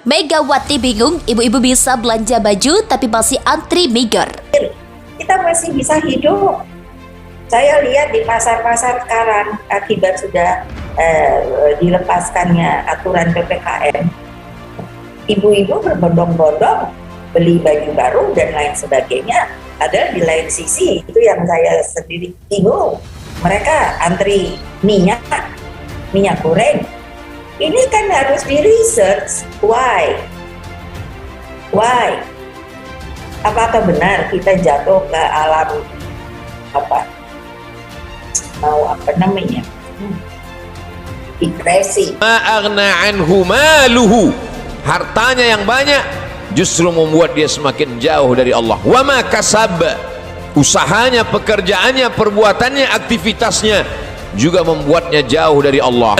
Megawati bingung, ibu-ibu bisa belanja baju tapi masih antri miger. Kita masih bisa hidup. Saya lihat di pasar-pasar sekarang akibat sudah dilepaskannya aturan PPKM, ibu-ibu berbondong-bondong beli baju baru dan lain sebagainya. Ada di lain sisi, itu yang saya sendiri bingung, mereka antri minyak goreng. Ini kan harus di research. Why? Apakah benar kita jatuh ke alam depresi? Ma'aghna anhu maluhu, hartanya yang banyak justru membuat dia semakin jauh dari Allah. Wa ma kasab, usahanya, pekerjaannya, perbuatannya, aktivitasnya juga membuatnya jauh dari Allah.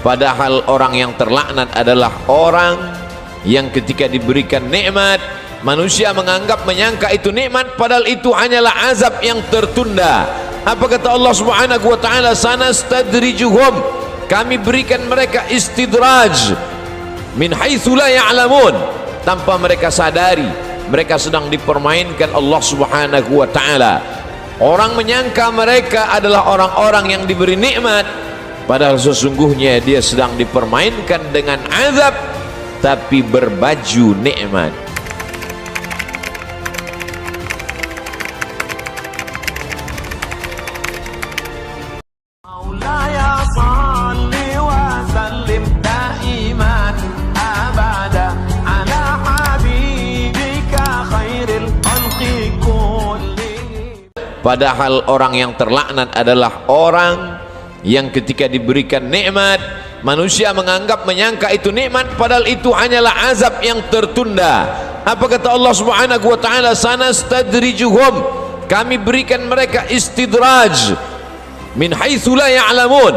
Padahal orang yang terlaknat adalah orang yang ketika diberikan nikmat, manusia menyangka itu nikmat, padahal itu hanyalah azab yang tertunda. Apa kata Allah Subhanahu wa taala? Sanastadrijuhum, kami berikan mereka istidraj min haitsu la ya'lamun, tanpa mereka sadari mereka sedang dipermainkan Allah Subhanahu wa taala. Orang menyangka mereka adalah orang-orang yang diberi nikmat, padahal sesungguhnya dia sedang dipermainkan dengan azab tapi berbaju nikmat. Padahal orang yang terlaknat adalah orang yang ketika diberikan nikmat, manusia menyangka itu nikmat, padahal itu hanyalah azab yang tertunda. Apa kata Allah Subhanahu wa taala? Sanastadrijuhum, kami berikan mereka istidraj min haitsu la ya'lamun,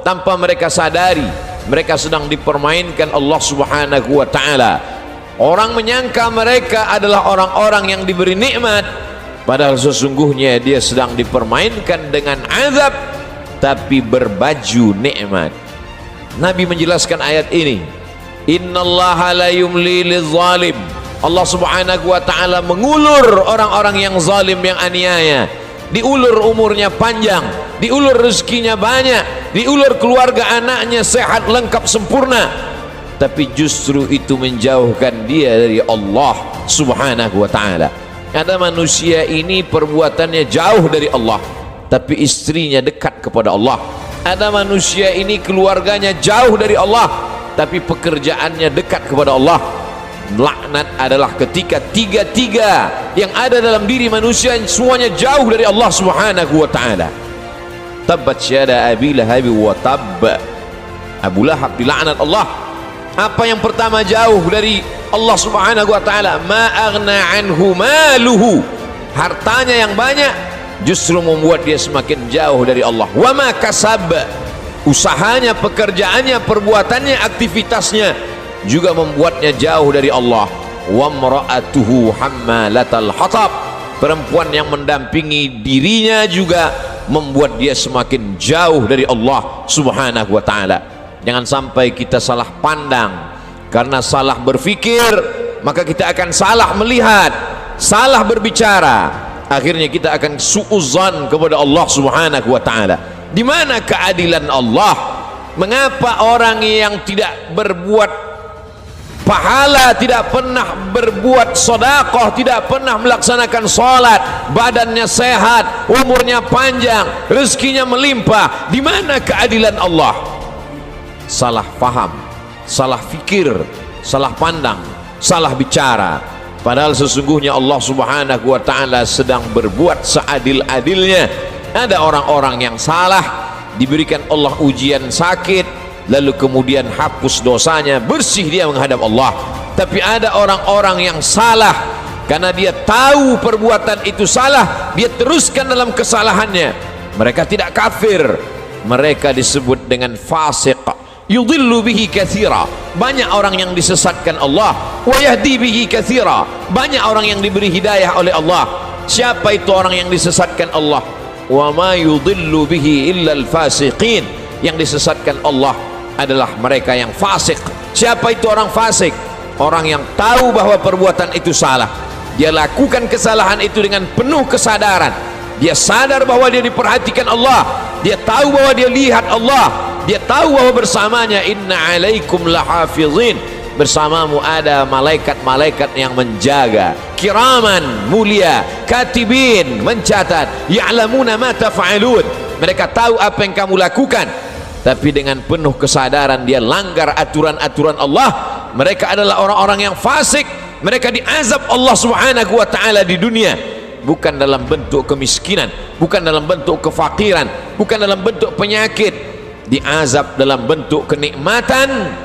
tanpa mereka sadari mereka sedang dipermainkan Allah Subhanahu wa taala. Orang menyangka mereka adalah orang-orang yang diberi nikmat, padahal sesungguhnya dia sedang dipermainkan dengan azab tapi berbaju nikmat. Nabi menjelaskan ayat ini, innallaha la yumli lizalim, Allah Subhanahu wa taala mengulur orang-orang yang zalim, yang aniaya. Diulur umurnya panjang, diulur rezekinya banyak, diulur keluarga anaknya sehat lengkap sempurna, tapi justru itu menjauhkan dia dari Allah Subhanahu wa taala. Ada manusia ini perbuatannya jauh dari Allah, tapi istrinya dekat kepada Allah. Ada manusia ini keluarganya jauh dari Allah, tapi pekerjaannya dekat kepada Allah. Laknat adalah ketika tiga-tiga yang ada dalam diri manusia semuanya jauh dari Allah Subhanahu wa taala. Tabbat yada Abi Lahab wa tabb, Abu Lahab dilaknat Allah. Apa yang pertama jauh dari Allah Subhanahu wa taala? Ma aghna anhu maluhu, hartanya yang banyak justru membuat dia semakin jauh dari Allah. Wa ma kasab, usahanya, pekerjaannya, perbuatannya, aktivitasnya juga membuatnya jauh dari Allah. Wa mra'atuhu hammalatal hatab, perempuan yang mendampingi dirinya juga membuat dia semakin jauh dari Allah Subhanahu wa taala. Jangan sampai kita salah pandang. Karena salah berpikir, maka kita akan salah melihat, salah berbicara, akhirnya kita akan suudzon kepada Allah Subhanahu wa taala. Di mana keadilan Allah? Mengapa orang yang tidak berbuat pahala, tidak pernah berbuat sedekah, tidak pernah melaksanakan salat, badannya sehat, umurnya panjang, rezekinya melimpah, di mana keadilan Allah? Salah paham, salah fikir, salah pandang, salah bicara. Padahal sesungguhnya Allah Subhanahu wa taala sedang berbuat seadil-adilnya. Ada orang-orang yang salah, diberikan Allah ujian sakit, lalu kemudian hapus dosanya, bersih dia menghadap Allah. Tapi ada orang-orang yang salah, karena dia tahu perbuatan itu salah, dia teruskan dalam kesalahannya. Mereka tidak kafir, mereka disebut dengan fasik. Yudhillu bihi katsira, banyak orang yang disesatkan Allah. Wa yahdi bihi katsira, banyak orang yang diberi hidayah oleh Allah. Siapa itu orang yang disesatkan Allah? Wa ma yudhillu bihi illa al-fasiqin, yang disesatkan Allah adalah mereka yang fasik. Siapa itu orang fasik? orang yang tahu bahwa perbuatan itu salah. Dia lakukan kesalahan itu dengan penuh kesadaran. Dia sadar bahwa dia diperhatikan Allah, dia tahu bahwa dia lihat Allah, dia tahu bahwa bersamanya inna alaikum lahafizin, bersamamu ada malaikat-malaikat yang menjaga, kiraman, mulia, katibin, mencatat, ya'lamuna ma taf'alun, mereka tahu apa yang kamu lakukan. Tapi dengan penuh kesadaran dia langgar aturan-aturan Allah. Mereka adalah orang-orang yang fasik. Mereka diazab Allah subhanahu wa ta'ala di dunia, bukan dalam bentuk kemiskinan, bukan dalam bentuk kefakiran, bukan dalam bentuk penyakit. Diazab dalam bentuk kenikmatan,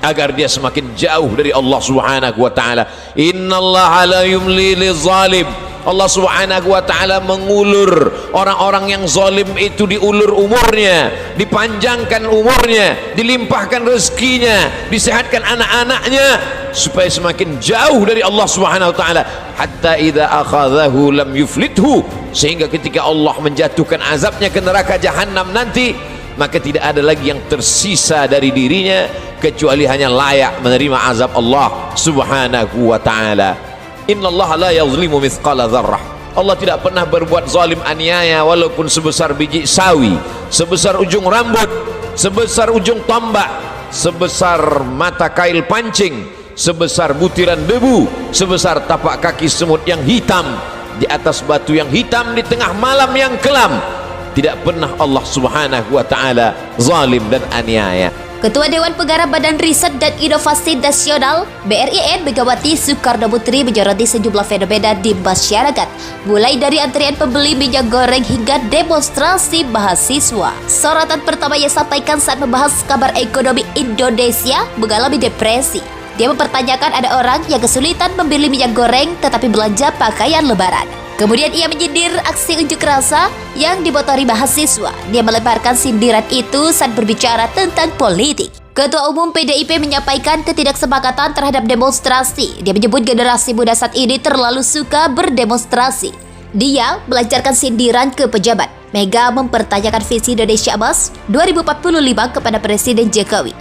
agar dia semakin jauh dari Allah subhanahu wa ta'ala. Innallaha la yumli lizalim, Allah subhanahu wa ta'ala mengulur orang-orang yang zalim itu, diulur umurnya, dipanjangkan umurnya, dilimpahkan rezekinya, disehatkan anak-anaknya, supaya semakin jauh dari Allah subhanahu wa ta'ala. Hatta idza akhadhahu lam yuflithu, sehingga ketika Allah menjatuhkan azabnya ke neraka jahanam nanti, maka tidak ada lagi yang tersisa dari dirinya kecuali hanya layak menerima azab Allah subhanahu wa ta'ala. Innallaha la yazlimu mithqala dzarrah, Allah tidak pernah berbuat zalim aniaya walaupun sebesar biji sawi, sebesar ujung rambut, sebesar ujung tombak, sebesar mata kail pancing, sebesar butiran debu, sebesar tapak kaki semut yang hitam di atas batu yang hitam di tengah malam yang kelam. Tidak pernah Allah subhanahu wa ta'ala zalim dan aniaya. Ketua Dewan Pengarah Badan Riset dan Inovasi Nasional BRIN Megawati Soekarno Putri menyoroti sejumlah fenomena di masyarakat, mulai dari antrian pembeli minyak goreng hingga demonstrasi mahasiswa. Sorotan pertama yang sampaikan saat membahas kabar ekonomi Indonesia mengalami depresi. Dia mempertanyakan ada orang yang kesulitan membeli minyak goreng tetapi belanja pakaian lebaran. Kemudian ia menyindir aksi unjuk rasa yang dimotori mahasiswa. Dia melemparkan sindiran itu saat berbicara tentang politik. Ketua Umum PDIP menyampaikan ketidaksepakatan terhadap demonstrasi. Dia menyebut generasi muda saat ini terlalu suka berdemonstrasi. Dia melancarkan sindiran ke pejabat. Mega mempertanyakan visi Indonesia Emas 2045 kepada Presiden Jokowi.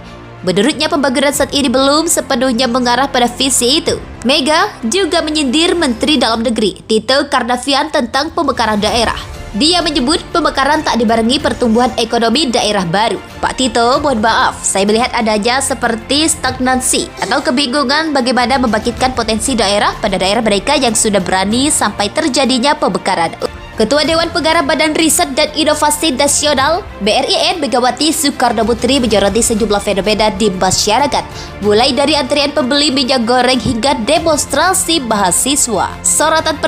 Menurutnya pembangunan saat ini belum sepenuhnya mengarah pada visi itu. Mega juga menyindir Menteri Dalam Negeri Tito Karnavian tentang pemekaran daerah. Dia menyebut pemekaran tak dibarengi pertumbuhan ekonomi daerah baru. Pak Tito, mohon maaf, saya melihat adanya seperti stagnansi atau kebingungan bagaimana membangkitkan potensi daerah pada daerah mereka yang sudah berani sampai terjadinya pemekaran. Ketua Dewan Pengarah Badan Riset dan Inovasi Nasional BRIN Megawati Soekarno Putri menyoroti sejumlah fenomena di masyarakat, mulai dari antrian pembeli minyak goreng hingga demonstrasi mahasiswa. Sorotan